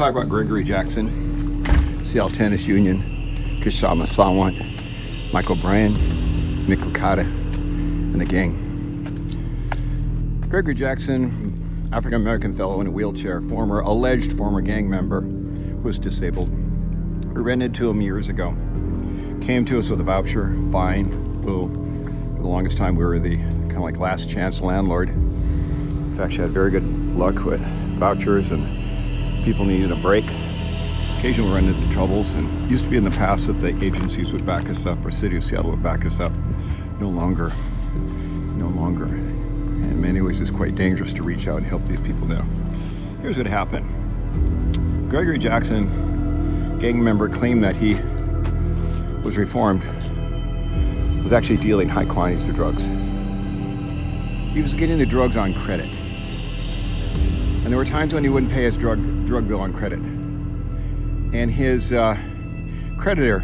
talk about Gregory Jackson, Seattle Tennis Union, Kishama Sawant, Michael Bryan, Nick Licata, and the gang. Gregory Jackson, African-American fellow in a wheelchair, alleged former gang member, was disabled. We ran into him years ago. Came to us with a voucher, fine, boo. For the longest time, we were the kind of like last chance landlord. In fact, she had very good luck with vouchers and people needed a break. Occasionally we run into troubles, and it used to be in the past that the agencies would back us up, or City of Seattle would back us up. No longer. And in many ways, it's quite dangerous to reach out and help these people now. Here's what happened. Gregory Jackson, gang member, claimed that he was reformed, was actually dealing high quantities of drugs. He was getting the drugs on credit. And there were times when he wouldn't pay his drug bill on credit. And his creditor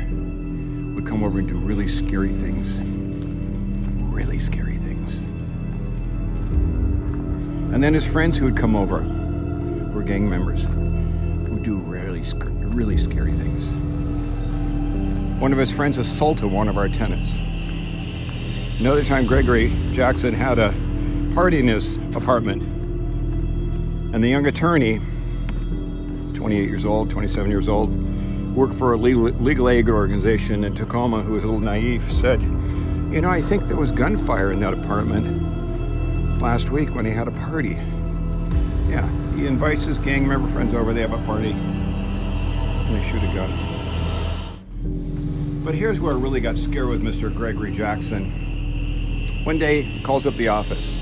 would come over and do really scary things. Really scary things. And then his friends who would come over, who were gang members, would do really scary things. One of his friends assaulted one of our tenants. Another time, Gregory Jackson had a party in his apartment. And the young attorney, 28 years old, 27 years old, worked for a legal aid organization in Tacoma, who was a little naive, said, you know, I think there was gunfire in that apartment last week when he had a party. Yeah, he invites his gang member friends over, they have a party, and they shoot a gun. But here's where I really got scared with Mr. Gregory Jackson. One day, he calls up the office.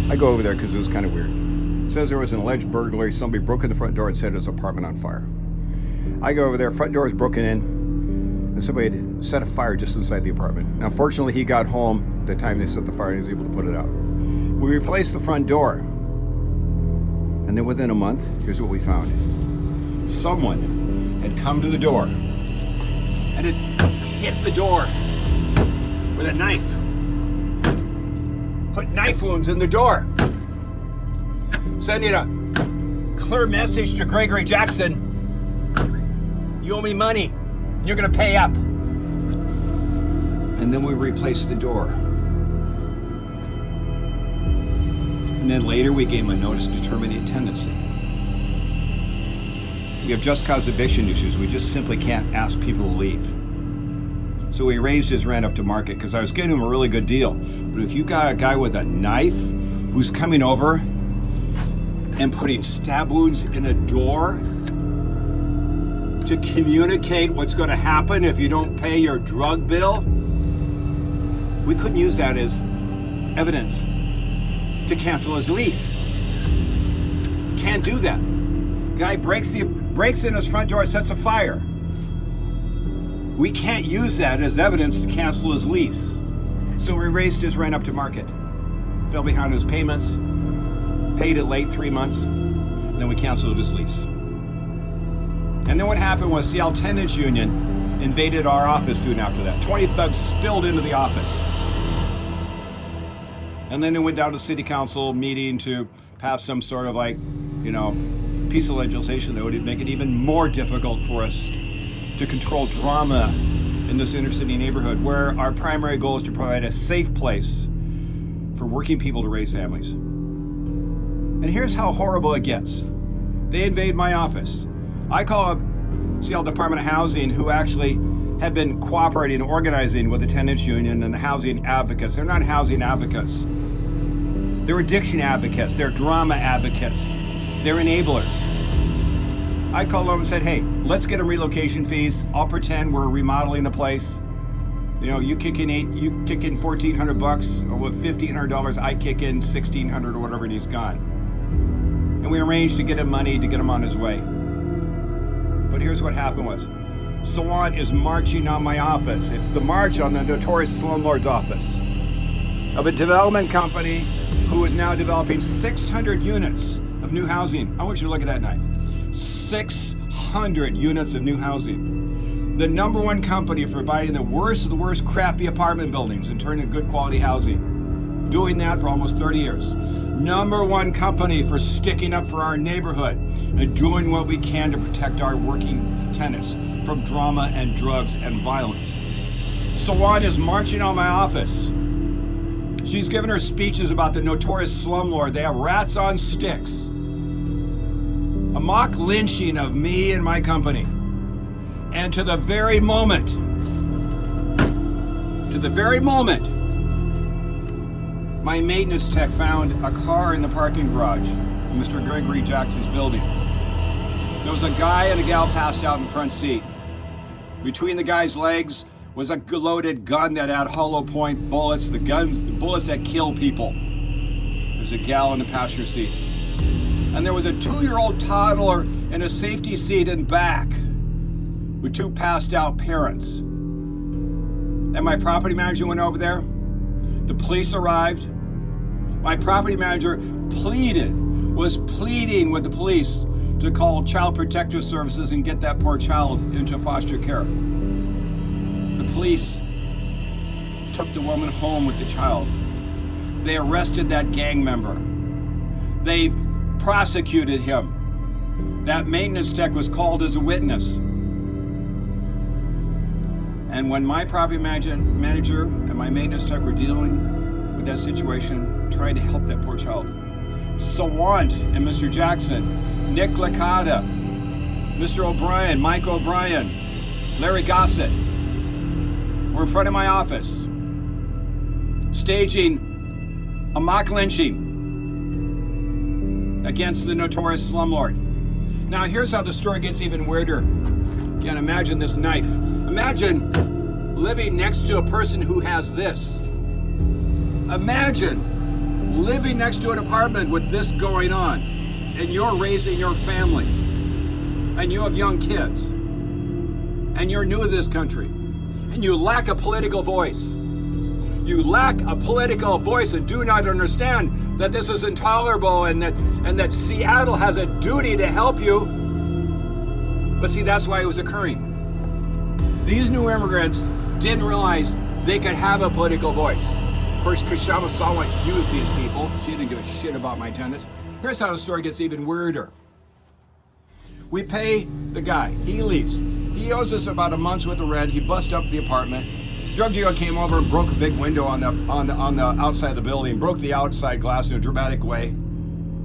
I go over there because it was kind of weird. It says there was an alleged burglary. Somebody broke in the front door and set his apartment on fire. I go over there, front door is broken in, and somebody had set a fire just inside the apartment. Now, fortunately, he got home at the time they set the fire and he was able to put it out. We replaced the front door, and then within a month, here's what we found. Someone had come to the door and had hit the door with a knife. Put knife wounds in the door. Sending a clear message to Gregory Jackson. You owe me money, and you're gonna pay up. And then we replaced the door. And then later we gave him a notice to terminate tenancy. We have just cause eviction issues. We just simply can't ask people to leave. So we raised his rent up to market because I was getting him a really good deal. But if you got a guy with a knife who's coming over and putting stab wounds in a door to communicate what's going to happen if you don't pay your drug bill, we couldn't use that as evidence to cancel his lease. Can't do that. Guy breaks in his front door, sets a fire. We can't use that as evidence to cancel his lease. So we raised his rent up to market. Fell behind his payments, paid it late 3 months, and then we canceled his lease. And then what happened was Seattle Tenants Union invaded our office soon after that. 20 thugs spilled into the office. And then they went down to city council meeting to pass some sort of piece of legislation that would make it even more difficult for us to control drama in this inner city neighborhood, where our primary goal is to provide a safe place for working people to raise families. And here's how horrible it gets. They invade my office. I call up Seattle Department of Housing, who actually have been cooperating and organizing with the tenants union and the housing advocates. They're not housing advocates. They're addiction advocates. They're drama advocates. They're enablers. I called them and said, hey, let's get them relocation fees. I'll pretend we're remodeling the place. You know, you kick in $1,400, or with $1,500, I kick in $1,600 or whatever, and he's gone. And we arranged to get him money to get him on his way. But here's what happened was, Sawant is marching on my office. It's the march on the notorious landlord's office of a development company who is now developing 600 units of new housing. I want you to look at that knife. 600 units of new housing. The number one company for buying the worst of the worst crappy apartment buildings and turning good quality housing. doing that for almost 30 years. Number one company for sticking up for our neighborhood and doing what we can to protect our working tenants from drama and drugs and violence. Sawant is marching on my office. She's given her speeches about the notorious slumlord. They have rats on sticks. A mock lynching of me and my company. And to the very moment, my maintenance tech found a car in the parking garage in Mr. Gregory Jackson's building. There was a guy and a gal passed out in the front seat. Between the guy's legs was a loaded gun that had hollow point bullets, the bullets that kill people. There's a gal in the passenger seat. And there was a 2-year-old toddler in a safety seat in back with 2 passed out parents. And my property manager went over there. The police arrived. My property manager was pleading with the police to call Child Protective Services and get that poor child into foster care. The police took the woman home with the child. They arrested that gang member. They prosecuted him. That maintenance tech was called as a witness. And when my property manager and my maintenance tech were dealing with that situation, trying to help that poor child, Sawant and Mr. Jackson, Nick Licata, Mr. O'Brien, Mike O'Brien, Larry Gossett were in front of my office, staging a mock lynching against the notorious slumlord. Now here's how the story gets even weirder. Again, imagine this knife. Imagine living next to a person who has this. Imagine living next to an apartment with this going on, and you're raising your family, and you have young kids, and you're new to this country, and you lack a political voice. You lack a political voice and do not understand that this is intolerable and that Seattle has a duty to help you. But see, that's why it was occurring. These new immigrants didn't realize they could have a political voice. Of course, Kashama Sawant used these people. She didn't give a shit about my tenants. Here's how the story gets even weirder. We pay the guy. He leaves. He owes us about a month's worth of rent. He busted up the apartment. Drug dealer came over and broke a big window on the outside of the building, broke the outside glass in a dramatic way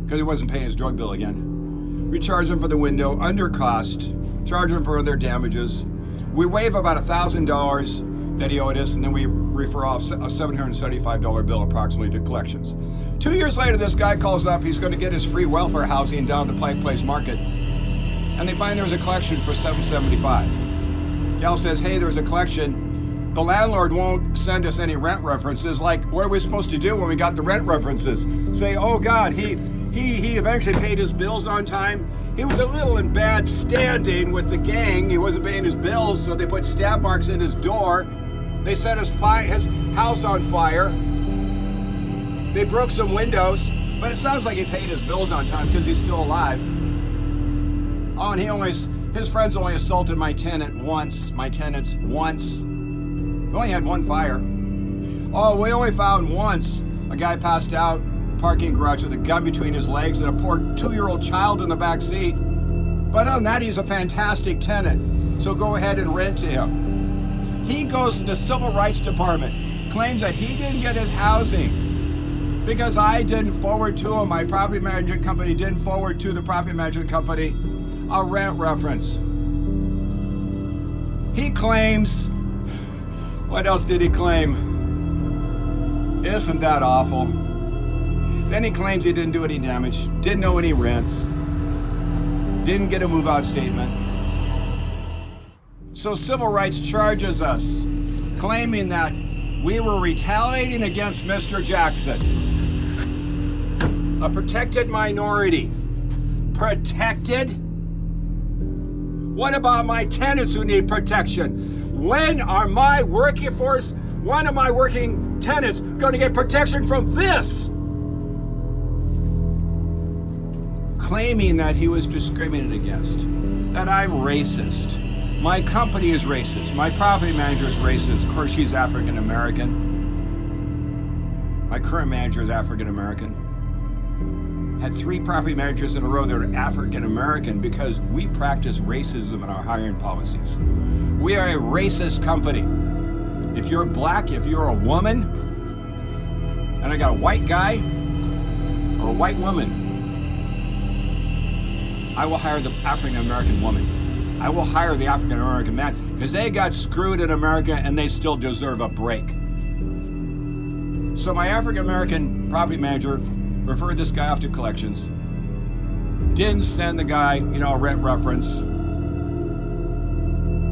because he wasn't paying his drug bill again. We charged him for the window under cost, charged him for their damages. We waive about $1,000 that he owed us, and then we refer off a $775 bill approximately to collections. 2 years later, this guy calls up. He's going to get his free welfare housing down the Pike Place Market, and they find there's a collection for $775. Gal says, hey, there's a collection. The landlord won't send us any rent references. Like, what are we supposed to do when we got the rent references? Say, oh God, he eventually paid his bills on time. He was a little in bad standing with the gang. He wasn't paying his bills, so they put stab marks in his door. They set his house on fire. They broke some windows, but it sounds like he paid his bills on time because he's still alive. Oh, and his friends only assaulted my tenants once. We only had one fire. Oh, we only found once a guy passed out, parking garage with a gun between his legs and a poor 2-year-old child in the back seat. But on that, he's a fantastic tenant. So go ahead and rent to him. He goes to the Civil Rights Department, claims that he didn't get his housing because I didn't forward to him, my property management company didn't forward to the property management company a rent reference. He claims, what else did he claim? Isn't that awful? Then he claims he didn't do any damage, didn't owe any rents, didn't get a move-out statement. So civil rights charges us, claiming that we were retaliating against Mr. Jackson, a protected minority. Protected? What about my tenants who need protection? When are my working tenants going to get protection from this? Claiming that he was discriminated against, that I'm racist. My company is racist. My property manager is racist. Of course, she's African American. My current manager is African American. Had 3 property managers in a row that are African American because we practice racism in our hiring policies. We are a racist company. If you're black, if you're a woman, and I got a white guy or a white woman, I will hire the African American woman. I will hire the African American man because they got screwed in America and they still deserve a break. So my African American property manager referred this guy off to collections. Didn't send the guy, a rent reference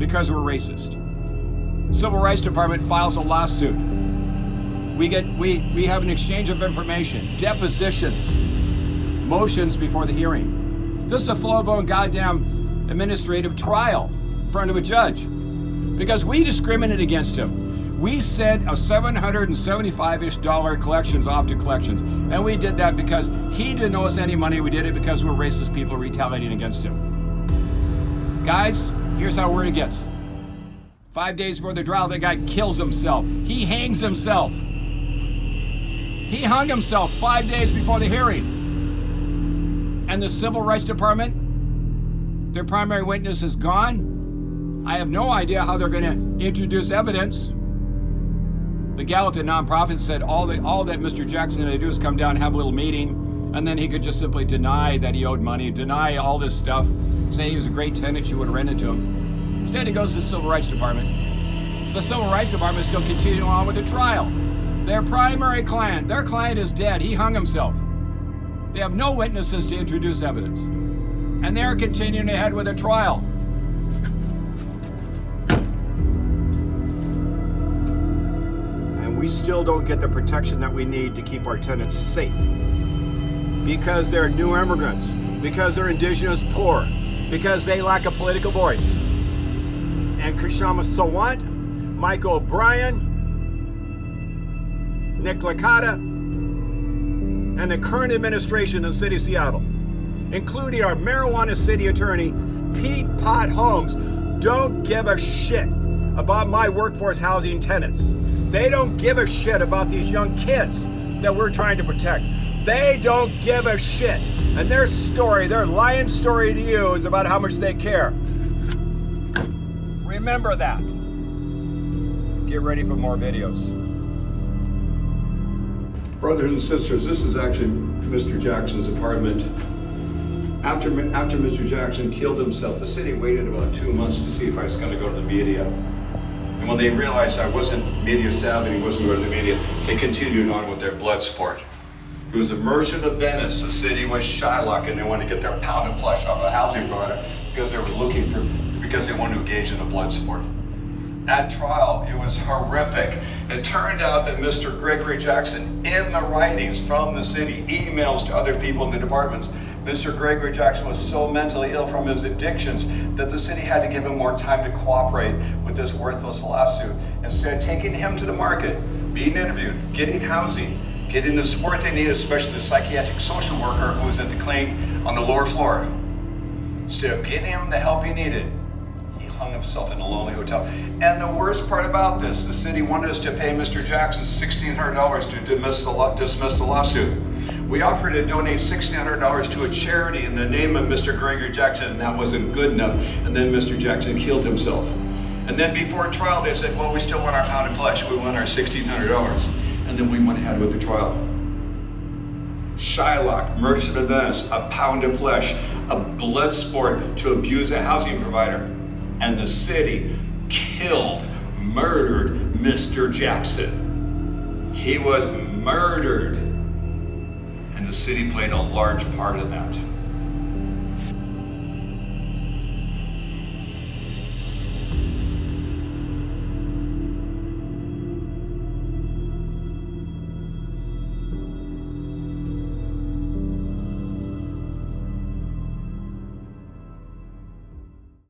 because we're racist. Civil Rights Department files a lawsuit. We have an exchange of information, depositions, motions before the hearing. This is a full-blown goddamn administrative trial in front of a judge because we discriminated against him. We sent a $775-ish collections off to collections, and we did that because he didn't owe us any money. We did it because we're racist people retaliating against him. Guys, here's how weird it gets. 5 days before the trial, the guy kills himself. He hangs himself. He hung himself 5 days before the hearing. And the Civil Rights Department, their primary witness is gone. I have no idea how they're going to introduce evidence. The gal at the nonprofit said all that Mr. Jackson had to do is come down and have a little meeting, and then he could just simply deny that he owed money, deny all this stuff, say he was a great tenant, she would have rented to him. Instead, he goes to the Civil Rights Department. The Civil Rights Department is still continuing on with the trial. Their primary client, their client is dead. He hung himself. They have no witnesses to introduce evidence. And they're continuing ahead with a trial. And we still don't get the protection that we need to keep our tenants safe. Because they're new immigrants, because they're indigenous poor, because they lack a political voice. And Kshama Sawant, Mike O'Brien, Nick Licata, and the current administration in the city of Seattle, including our marijuana city attorney, Pete Pot Holmes, don't give a shit about my workforce housing tenants. They don't give a shit about these young kids that we're trying to protect. They don't give a shit. And their story, their lying story to you is about how much they care. Remember that. Get ready for more videos. Brothers and sisters, this is actually Mr. Jackson's apartment. After Mr. Jackson killed himself, the city waited about 2 months to see if I was going to go to the media. And when they realized I wasn't media savvy and he wasn't going to the media, they continued on with their blood sport. It was the merchant of Venice. The city was Shylock, and they wanted to get their pound of flesh off a housing provider because they wanted to engage in a blood sport. At trial, it was horrific. It turned out that Mr. Gregory Jackson, in the writings from the city, emails to other people in the departments, Mr. Gregory Jackson was so mentally ill from his addictions that the city had to give him more time to cooperate with this worthless lawsuit. Instead of taking him to the market, being interviewed, getting housing, getting the support they needed, especially the psychiatric social worker who was at the clinic on the lower floor. Instead of getting him the help he needed, he hung himself in a lonely hotel. And the worst part about this, the city wanted us to pay Mr. Jackson $1,600 to dismiss the lawsuit. We offered to donate $1,600 to a charity in the name of Mr. Gregory Jackson, and that wasn't good enough. And then Mr. Jackson killed himself. And then before trial, they said, well, we still want our pound of flesh. We want our $1,600. And then we went ahead with the trial. Shylock, merchant of Venice, a pound of flesh, a blood sport to abuse a housing provider. And the city killed, murdered Mr. Jackson. He was murdered. And the city played a large part in that.